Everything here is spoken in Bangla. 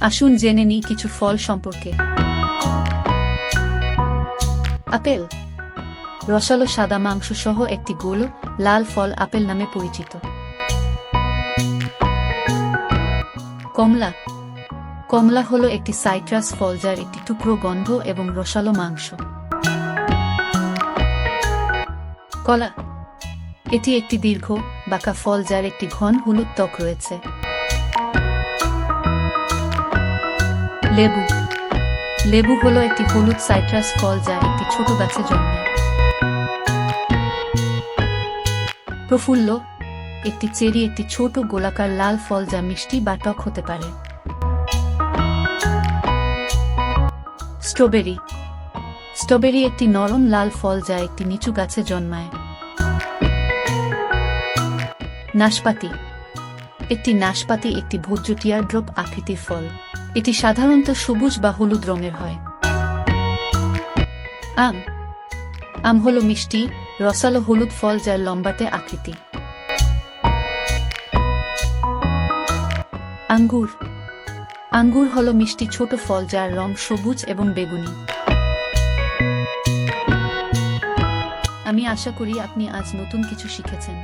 আসুন জেনে নিই কিছু ফল সম্পর্কে। আপেল রসালো সাদা মাংস সহ একটি গোল লাল ফল আপেল নামে পরিচিত। কমলা কমলা হলো একটি সাইট্রাস ফল যার একটি টুকরো গন্ধ এবং রসালো মাংস। কলা এটি একটি দীর্ঘ বাঁকা ফল যার একটি ঘন হলুদ ত্বক রয়েছে। লেবু লেবু হলো একটি হলুদ সাইট্রাস ফল যা একটি ছোট গাছে জন্মায়। প্রফুল্ল একটি চেরি একটি ছোট গোলাকার লাল ফল যা মিষ্টি বা টক হতে পারে। স্ট্রবেরি স্ট্রবেরি একটি নরম লাল ফল যা একটি নিচু গাছে জন্মায়। নাশপাতি নাশপাতি একটি ভোজ্য টিয়ারড্রপ আকৃতির ফল। এটি সাধারণত সবুজ বা হলুদ রঙের হয়। আম হলো মিষ্টি রসালো হলুদ ফল যার লম্বাটে আকৃতি। আঙ্গুর হলো মিষ্টি ছোট ফল যার রং সবুজ এবং বেগুনি। আমি আশা করি আপনি আজ নতুন কিছু শিখেছেন।